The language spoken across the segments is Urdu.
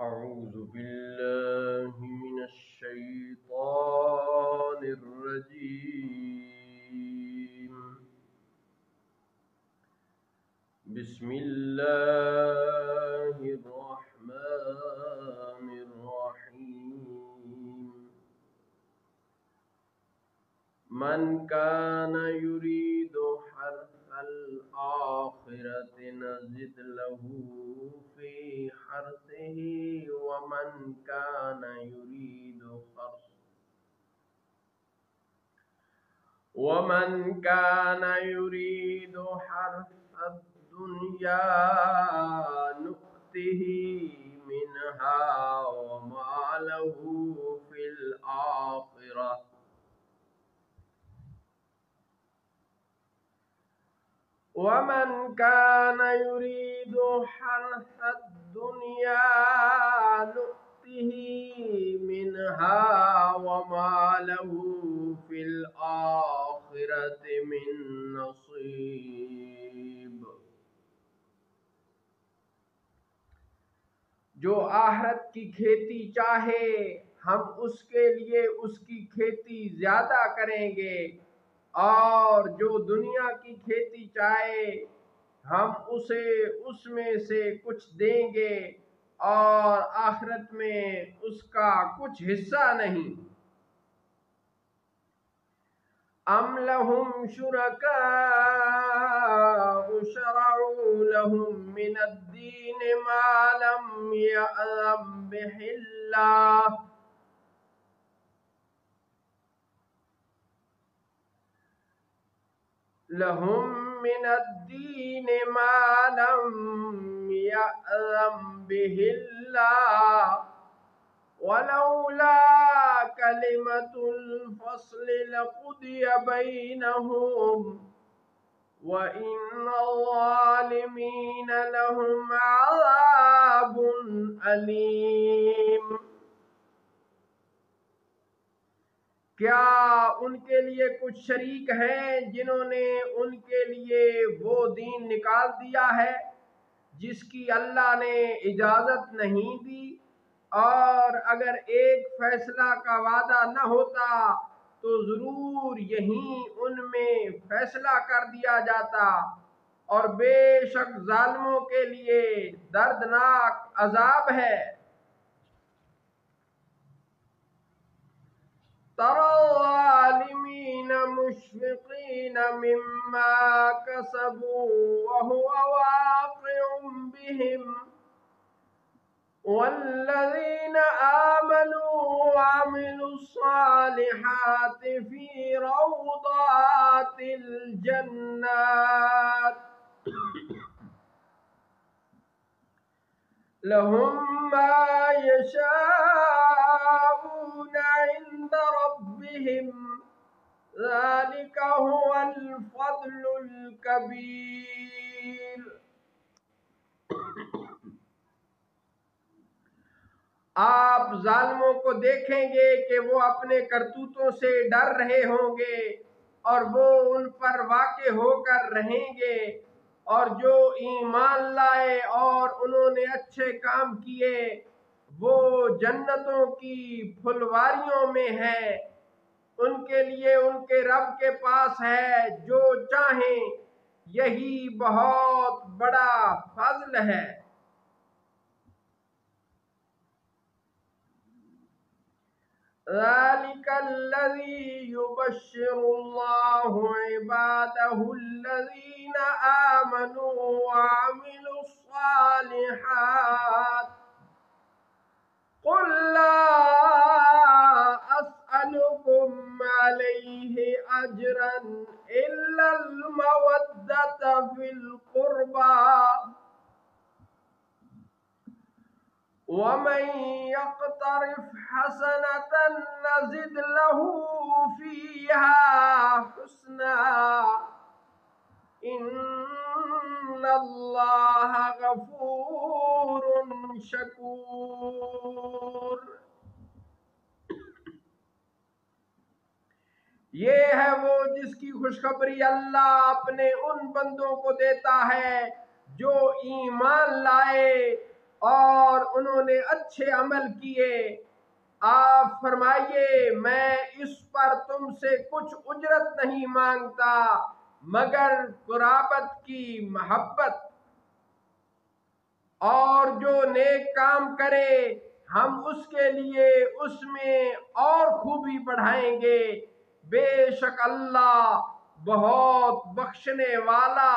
أعوذ بالله من الشيطان الرجيم. بسم الله الرحمن الرحيم. من كان يريد حرث الآخرة نزد له في حرثه ومن كان يريد حرث الدنيا نؤته منها وما له في الآخرة ومن كان يريد حرث الدنيا نؤته منها وما له في الآخرة من نصيب. جو آخرت کی کھیتی چاہے ہم اس کے لیے اس کی کھیتی زیادہ کریں گے، اور جو دنیا کی کھیتی چاہے ہم اسے اس میں سے کچھ دیں گے اور آخرت میں اس کا کچھ حصہ نہیں. ام لهم شركاء شرعوا لهم من الدين ما لم يأذن به الله ولولا كلمة الفصل لقضي بينهم وإن الظالمين لهم عذاب أليم. کیا ان کے لیے کچھ شریک ہیں جنہوں نے ان کے لیے وہ دین نکال دیا ہے جس کی اللہ نے اجازت نہیں دی، اور اگر ایک فیصلہ کا وعدہ نہ ہوتا تو ضرور یہیں ان میں فیصلہ کر دیا جاتا، اور بے شک ظالموں کے لیے دردناک عذاب ہے. ترى الظالمين مشفقين مما كسبوا وهو واقع بهم والذين آمنوا وعملوا الصالحات في روضات الجنات لهم ما يشاءون عند ربهم ذلك هو الفضل الكبير. آپ ظالموں کو دیکھیں گے کہ وہ اپنے کرتوتوں سے ڈر رہے ہوں گے اور وہ ان پر واقع ہو کر رہیں گے، اور جو ایمان لائے اور انہوں نے اچھے کام کیے وہ جنتوں کی پھلواریوں میں ہیں. ان کے لیے ان کے رب کے پاس ہے جو چاہیں، یہی بہت بڑا فضل ہے. ذلك الذي يبشر الله عباده الذين آمنوا وعملوا الصالحات. قل لا أسألكم عليه أجرا إلا المودة في القربى ومن يقترف حسنة نزد له فيها حسنا إن الله غفور شكور. یہ ہے وہ جس کی خوشخبری اللہ اپنے ان بندوں کو دیتا ہے جو ایمان لائے اور انہوں نے اچھے عمل کیے، آپ فرمائیے میں اس پر تم سے کچھ اجرت نہیں مانگتا مگر قرابت کی محبت، اور جو نیک کام کرے ہم اس کے لیے اس میں اور خوبی بڑھائیں گے، بے شک اللہ بہت بخشنے والا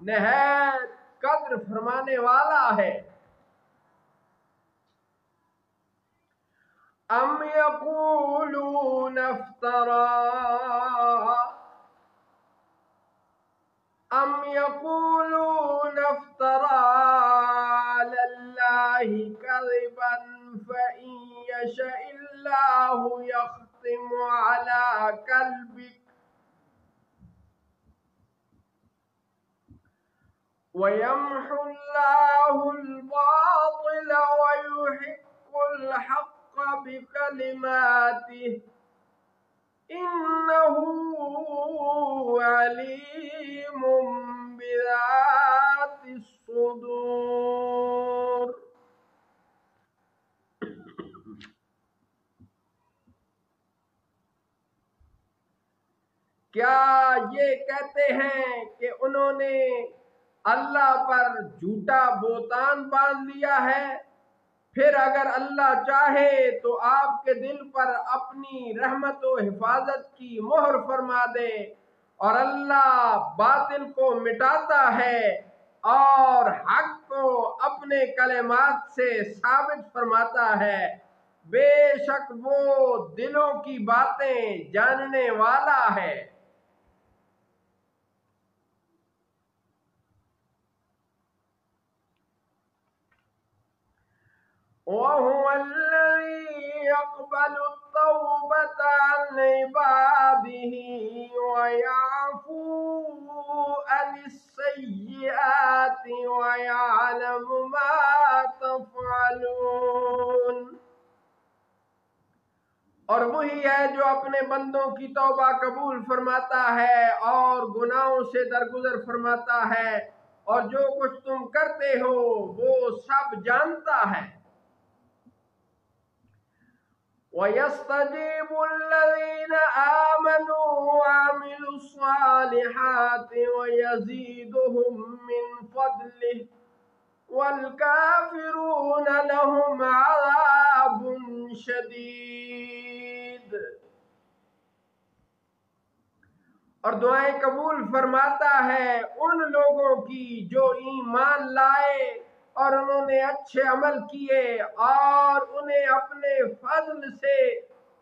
نہایت قدر فرمانے والا ہے۔ ام یقولون افترى على الله كذبا فإن يشاء الله يختم على قلبك ويمحو الله الباطل ويحق الحق بكلماته إنه عليم بذات الصدور۔ کیا یہ کہتے ہیں کہ انہوں نے اللہ پر جھوٹا بہتان باندھ لیا ہے؟ پھر اگر اللہ چاہے تو آپ کے دل پر اپنی رحمت و حفاظت کی مہر فرما دے، اور اللہ باطل کو مٹاتا ہے اور حق کو اپنے کلمات سے ثابت فرماتا ہے، بے شک وہ دلوں کی باتیں جاننے والا ہے۔ وَهُوَ الَّذِي يَقْبَلُ التَّوْبَةَ عَنْ عِبَادِهِ وَيَعْفُو عَنِ السَّيِّئَاتِ وَيَعْلَمُ مَا تَفْعَلُونَ۔ اور وہی ہے جو اپنے بندوں کی توبہ قبول فرماتا ہے اور گناہوں سے درگزر فرماتا ہے، اور جو کچھ تم کرتے ہو وہ سب جانتا ہے۔ وَيَسْتَجِيبُ الَّذِينَ آمَنُوا وَعَمِلُوا الصَّالِحَاتِ وَيَزِيدُهُم مِّن فَضْلِهِ وَالْكَافِرُونَ لَهُمْ عَذَابٌ شَدِيدٌ۔ اور دعائیں قبول فرماتا ہے ان لوگوں کی جو ایمان لائے اور انہوں نے اچھے عمل کیے، اور انہیں اپنے فضل سے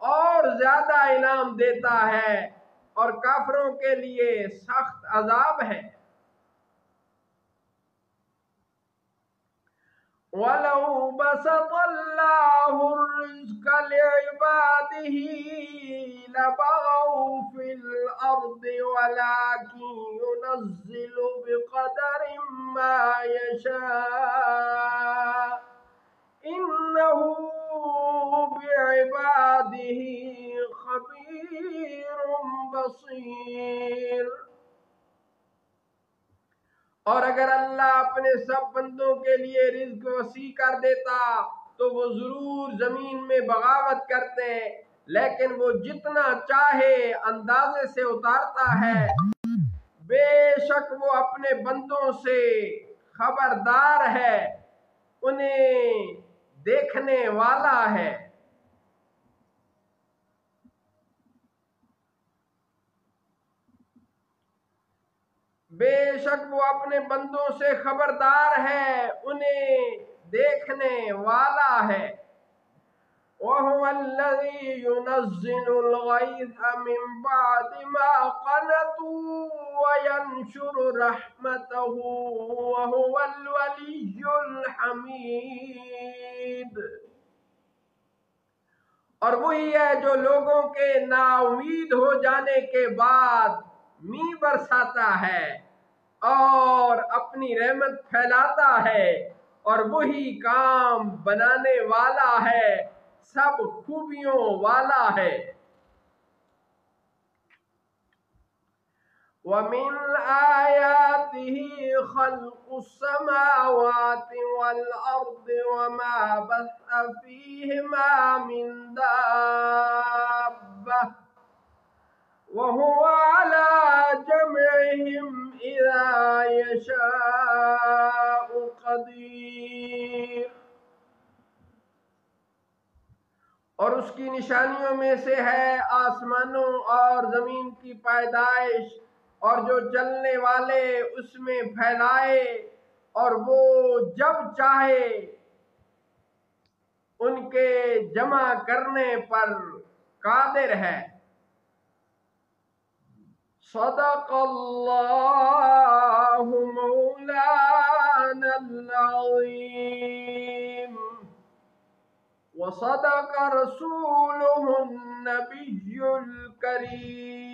اور زیادہ انعام دیتا ہے، اور کافروں کے لیے سخت عذاب ہے۔ وَلَوْ بَسَطَ اللَّهُ الرِّزْقَ لِعِبَادِهِ لَبَغَوْا فِي الْأَرْضِ وَلَكِنْ يُنَزِّلُ بِقَدَرٍ مَا يَشَاءُ إِنَّهُ بِعِبَادِهِ خَبِيرٌ بَصِيرٌ۔ اور اگر اللہ اپنے سب بندوں کے لیے رزق وسیع کر دیتا تو وہ ضرور زمین میں بغاوت کرتے، لیکن وہ جتنا چاہے اندازے سے اتارتا ہے، بے شک وہ اپنے بندوں سے خبردار ہے، انہیں دیکھنے والا ہے۔ بے شک وہ اپنے بندوں سے خبردار ہے، انہیں دیکھنے والا ہے۔ وَهُوَ الَّذِي يُنَزِّلُ الْغَيْثَ مِن بَعْدِ مَا قَنَطُوا وَيَنشُرُ رَحْمَتَهُ وَهُوَ الْوَلِيُّ الْحَمِيدُ۔ اور وہی ہے جو لوگوں کے نا امید ہو جانے کے بعد می برساتا ہے اور اپنی رحمت پھیلاتا ہے، اور وہی کام بنانے والا ہے، سب خوبیوں والا ہے۔ وَمِنْ آيَاتِهِ خَلْقُ السَّمَاوَاتِ وَالْأَرْضِ وَمَا بَثَّ فِيهِمَا مِنْ دَابَّةٍ وَهُوَ عَلَى جَمْعِهِمْ إِذَا يَشَاءُ قَدِيرٌ۔ اور اس کی نشانیوں میں سے ہے آسمانوں اور زمین کی پیدائش اور جو چلنے والے اس میں پھیلائے، اور وہ جب چاہے ان کے جمع کرنے پر قادر ہے۔ صدق اللہ مولانا العظیم وصدق رسوله النبي الكريم۔